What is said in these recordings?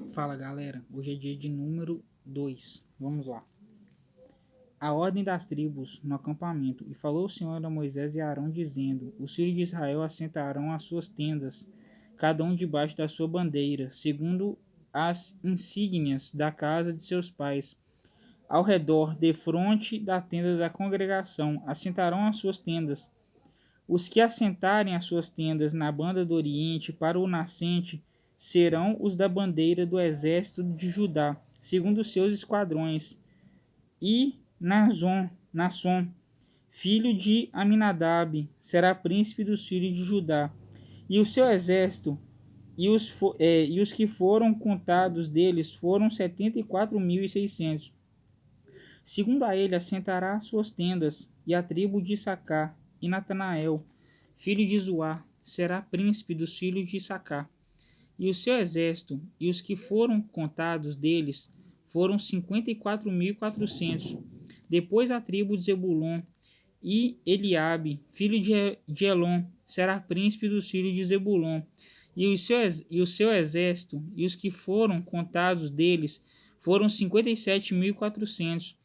Fala galera, hoje é dia de número 2. Vamos lá. A ordem das tribos no acampamento. E falou o Senhor a Moisés e a Arão, dizendo: Os filhos de Israel assentarão as suas tendas, cada um debaixo da sua bandeira, segundo as insígnias da casa de seus pais. Ao redor, defronte da tenda da congregação, assentarão as suas tendas. Os que assentarem as suas tendas na banda do Oriente para o nascente serão os da bandeira do exército de Judá, segundo os seus esquadrões. E Nasson, filho de Aminadab, será príncipe dos filhos de Judá. E o seu exército e os que foram contados deles foram 74.600. Segundo a ele, assentará as suas tendas, e a tribo de Issacar, e Natanael, filho de Zoar, será príncipe dos filhos de Issacar. E o seu exército, e os que foram contados deles, foram 54.400. Depois a tribo de Zebulon, e Eliabe, filho de Elon, será príncipe dos filhos de Zebulon. E o seu exército, e os que foram contados deles, foram 57.400.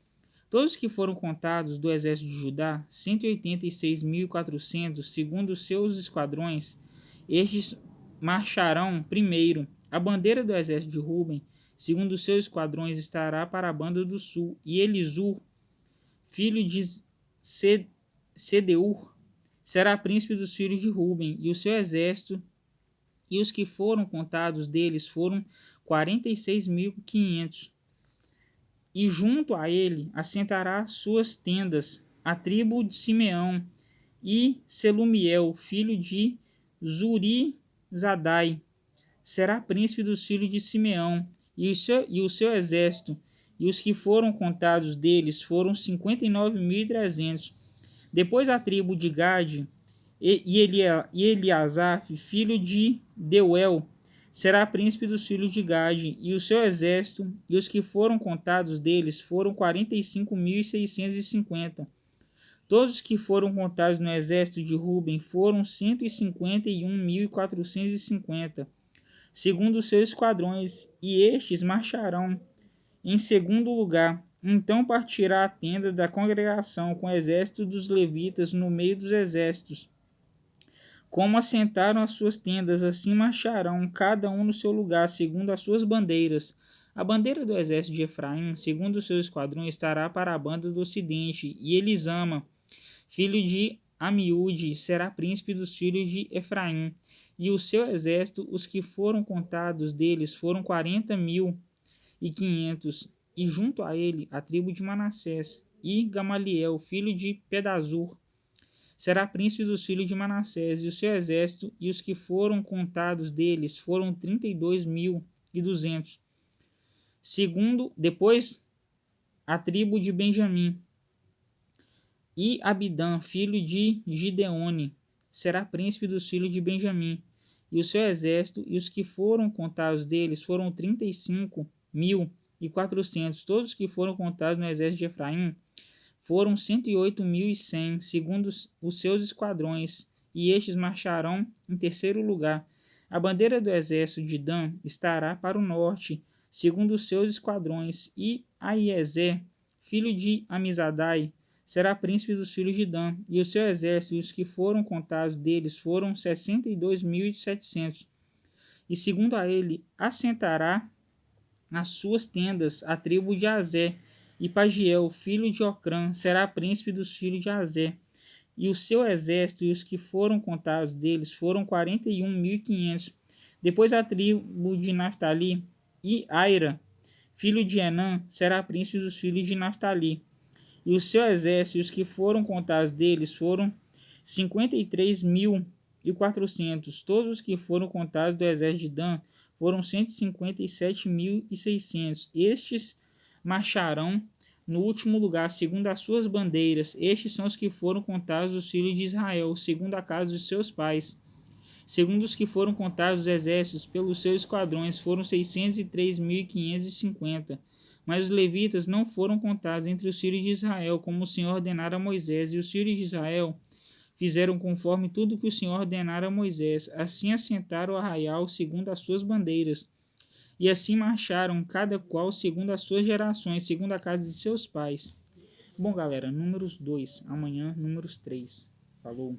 Todos que foram contados do exército de Judá, 186.400, segundo os seus esquadrões, estes marcharão primeiro. A bandeira do exército de Ruben, segundo os seus esquadrões, estará para a banda do sul. E Elisur, filho de Sedeur, será príncipe dos filhos de Ruben, e o seu exército, e os que foram contados deles foram 46.500. E junto a ele assentará suas tendas a tribo de Simeão, e Selumiel, filho de Zurizadai, será príncipe dos filhos de Simeão, e o seu exército, e os que foram contados deles foram 59.300. Depois a tribo de Gade, e Eliasaf, filho de Deuel, será príncipe dos filhos de Gade, e o seu exército, e os que foram contados deles foram 45.650. Todos os que foram contados no exército de Ruben foram 151.450, segundo os seus esquadrões, e estes marcharão em segundo lugar. Então partirá a tenda da congregação com o exército dos levitas no meio dos exércitos. Como assentaram as suas tendas, assim marcharão, cada um no seu lugar, segundo as suas bandeiras. A bandeira do exército de Efraim, segundo os seus esquadrões, estará para a banda do ocidente, e Elisama, filho de Amiúde, será príncipe dos filhos de Efraim. E o seu exército, os que foram contados deles, foram 40.500. E junto a ele, a tribo de Manassés, e Gamaliel, filho de Pedazur, será príncipe dos filhos de Manassés, e o seu exército, e os que foram contados deles, foram 32.200. Depois, a tribo de Benjamim, e Abidã, filho de Gideone, será príncipe dos filhos de Benjamim, e o seu exército, e os que foram contados deles, foram 35.400. Todos que foram contados no exército de Efraim foram 108.100, segundo os seus esquadrões, e estes marcharão em terceiro lugar. A bandeira do exército de Dan estará para o norte, segundo os seus esquadrões, e Aiezer, filho de Amizadai, será príncipe dos filhos de Dan, e o seu exército, e os que foram contados deles, foram 62.700. E segundo a ele, assentará as suas tendas a tribo de Azé, e Pagiel, filho de Ocrã, será príncipe dos filhos de Azé. E o seu exército, e os que foram contados deles, foram 41.500. Depois a tribo de Naftali, e Aira, filho de Enã, será príncipe dos filhos de Naftali. E o seu exército, e os que foram contados deles, foram 53.400. Todos os que foram contados do exército de Dan foram 157.600. Estes marcharão no último lugar, segundo as suas bandeiras. Estes são os que foram contados dos filhos de Israel, segundo a casa de seus pais. Segundo os que foram contados os exércitos pelos seus esquadrões, foram 603.550. Mas os levitas não foram contados entre os filhos de Israel, como o Senhor ordenara a Moisés. E os filhos de Israel fizeram conforme tudo que o Senhor ordenara a Moisés. Assim assentaram o arraial segundo as suas bandeiras. E assim marcharam, cada qual segundo as suas gerações, segundo a casa de seus pais. Bom, galera, números 2. Amanhã, números 3. Falou.